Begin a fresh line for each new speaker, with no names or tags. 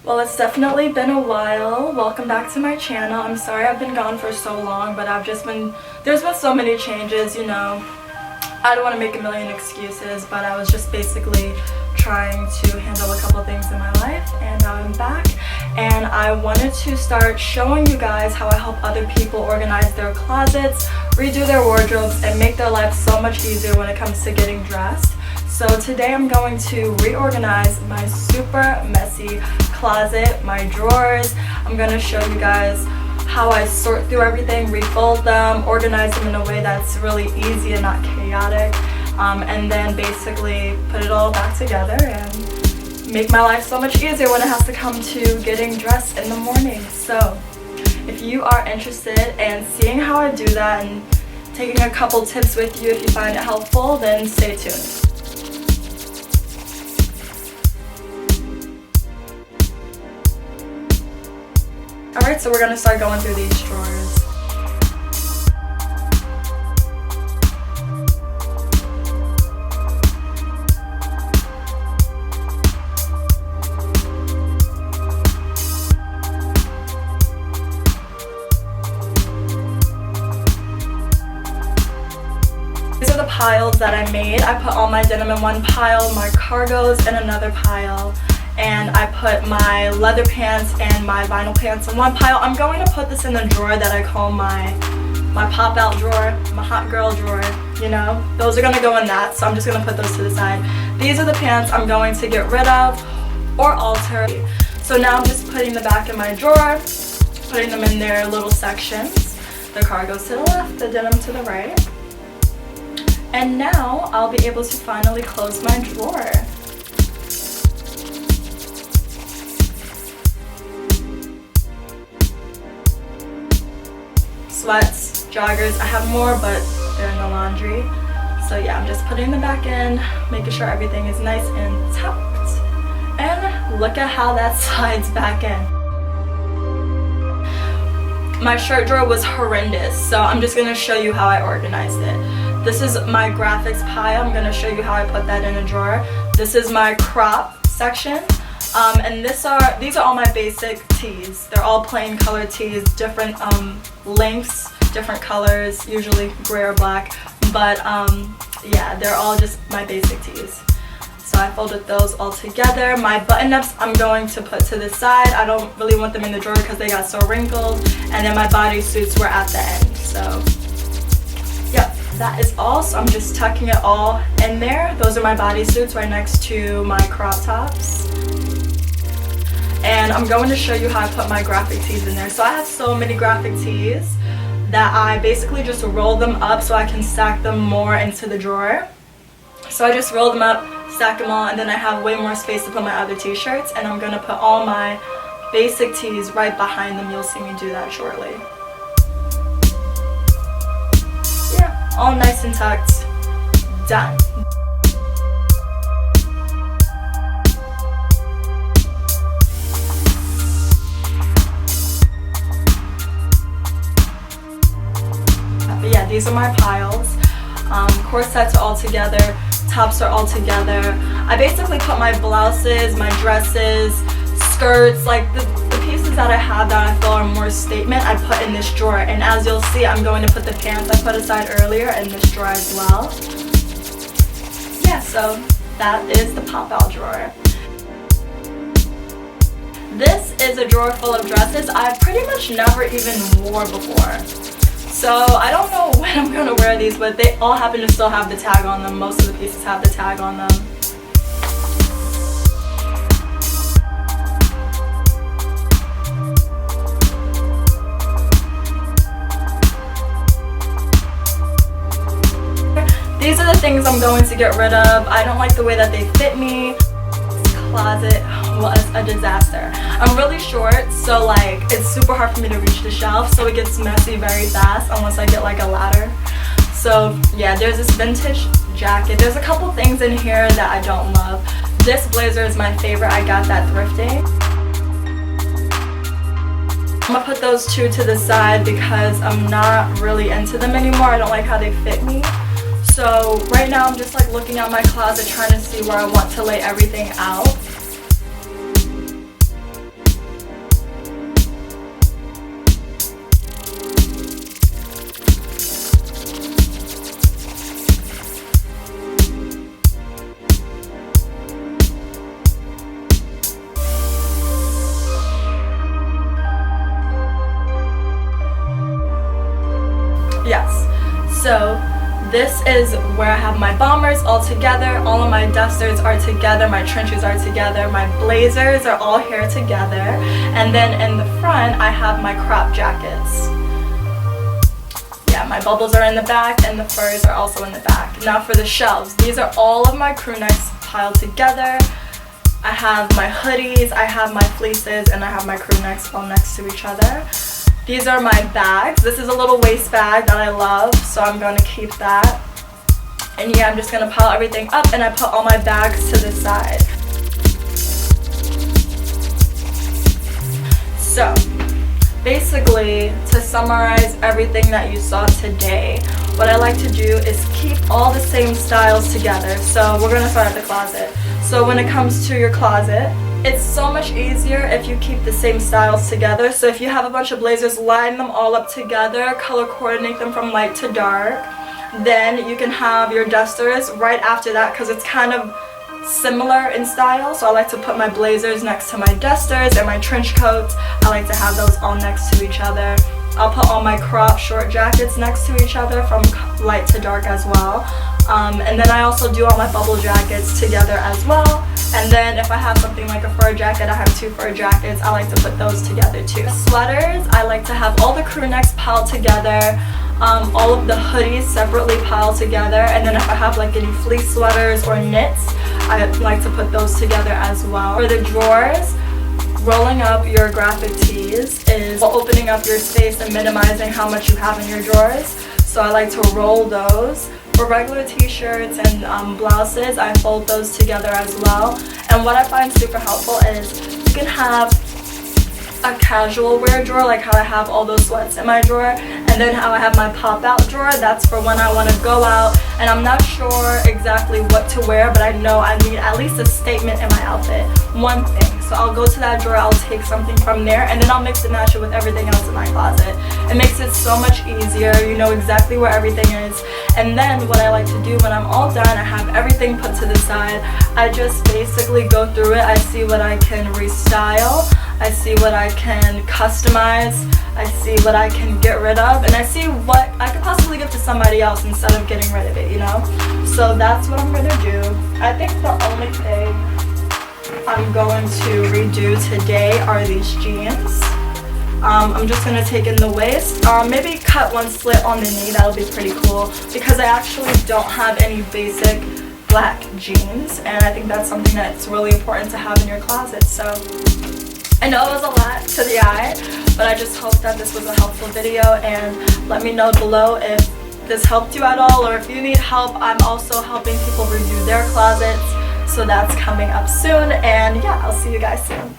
Well, it's definitely been a while. Welcome back to my channel. I'm sorry I've been gone for so long, but there's been so many changes, you know. I don't want to make a million excuses, but I was just basically trying to handle a couple things in my life, and now I'm back. And I wanted to start showing you guys how I help other people organize their closets, redo their wardrobes, and make their life so much easier when it comes to getting dressed. So today I'm going to reorganize my super messy closet, my drawers. I'm going to show you guys how I sort through everything, refold them, organize them in a way that's really easy and not chaotic, and then basically put it all back together and make my life so much easier when it has to come to getting dressed in the morning. So if you are interested in seeing how I do that and taking a couple tips with you if you find it helpful, then stay tuned. Alright, so we're going to start going through these drawers. These are the piles that I made. I put all my denim in one pile, my cargos in another pile, and I put my leather pants and my vinyl pants in one pile. I'm going to put this in the drawer that I call my pop out drawer, my hot girl drawer, you know. Those are going to go in that, so I'm just going to put those to the side. These are the pants I'm going to get rid of or alter. So now I'm just putting the back in my drawer, putting them in their little sections. The cargos to the left, the denim to the right. And now I'll be able to finally close my drawer. Sweats, joggers, I have more, but they're in the laundry. So yeah, I'm just putting them back in, making sure everything is nice and tucked. And look at how that slides back in. My shirt drawer was horrendous, so I'm just going to show you how I organized it. This is my graphics pile. I'm going to show you how I put that in a drawer. This is my crop section. And these are all my basic tees. They're all plain colored tees, different lengths, different colors, usually gray or black. But yeah, they're all just my basic tees. So I folded those all together. My button-ups I'm going to put to the side. I don't really want them in the drawer because they got so wrinkled. And then my bodysuits were at the end. So yep, that is all. So I'm just tucking it all in there. Those are my bodysuits right next to my crop tops. And I'm going to show you how I put my graphic tees in there. So I have so many graphic tees that I basically just roll them up so I can stack them more into the drawer. So I just roll them up, stack them all, and then I have way more space to put my other t-shirts. And I'm going to put all my basic tees right behind them. You'll see me do that shortly. So yeah, all nice and tucked. Done. But yeah, these are my piles. Corsets are all together, tops are all together. I basically put my blouses, my dresses, skirts, like the pieces that I have that I feel are more statement, I put in this drawer. And as you'll see, I'm going to put the pants I put aside earlier in this drawer as well. Yeah, so that is the pop-out drawer. This is a drawer full of dresses I pretty much never even wore before. So I don't know when I'm going to wear these, but they all happen to still have the tag on them. Most of the pieces have the tag on them. These are the things I'm going to get rid of. I don't like the way that they fit me. This closet was a disaster. I'm really short, so like it's super hard for me to reach the shelf, so it gets messy very fast unless I get like a ladder. So yeah, there's this vintage jacket. There's a couple things in here that I don't love. This blazer is my favorite. I got that thrifting. I'm gonna put those two to the side because I'm not really into them anymore. I don't like how they fit me. So right now I'm just like looking at my closet trying to see where I want to lay everything out. So this is where I have my bombers all together, all of my dusters are together, my trenches are together, my blazers are all here together, and then in the front I have my crop jackets. Yeah, my bubbles are in the back and the furs are also in the back. Now for the shelves, these are all of my crew necks piled together. I have my hoodies, I have my fleeces, and I have my crew necks all next to each other. These are my bags. This is a little waist bag that I love, so I'm going to keep that. And yeah, I'm just going to pile everything up, and I put all my bags to the side. So basically, to summarize everything that you saw today, what I like to do is keep all the same styles together. So we're going to start at the closet. So when it comes to your closet, it's so much easier if you keep the same styles together. So if you have a bunch of blazers, line them all up together, color coordinate them from light to dark. Then you can have your dusters right after that because it's kind of similar in style. So I like to put my blazers next to my dusters, and my trench coats, I like to have those all next to each other. I'll put all my crop short jackets next to each other from light to dark as well. And then I also do all my bubble jackets together as well. And then if I have something like a fur jacket, I have 2 fur jackets, I like to put those together too. Sweaters, I like to have all the crew necks piled together, all of the hoodies separately piled together, and then if I have like any fleece sweaters or knits, I like to put those together as well. For the drawers, rolling up your graphic tees is opening up your space and minimizing how much you have in your drawers. So I like to roll those. For regular t-shirts and blouses, I fold those together as well. And what I find super helpful is you can have a casual wear drawer, like how I have all those sweats in my drawer, and then how I have my pop-out drawer. That's for when I want to go out and I'm not sure exactly what to wear, but I know I need at least a statement in my outfit, one thing. So I'll go to that drawer, I'll take something from there, and then I'll mix and match it with everything else in my closet. It makes it so much easier. You know exactly where everything is. And then what I like to do when I'm all done, I have everything put to the side. I just basically go through it. I see what I can restyle. I see what I can customize. I see what I can get rid of. And I see what I could possibly give to somebody else instead of getting rid of it, you know? So that's what I'm going to do. I think the only thing I'm going to redo today are these jeans. I'm just going to take in the waist, maybe cut one slit on the knee, that'll be pretty cool, because I actually don't have any basic black jeans, and I think that's something that's really important to have in your closet. So I know it was a lot to the eye, but I just hope that this was a helpful video, and let me know below if this helped you at all, or if you need help. I'm also helping people redo their closets, so that's coming up soon, and yeah, I'll see you guys soon.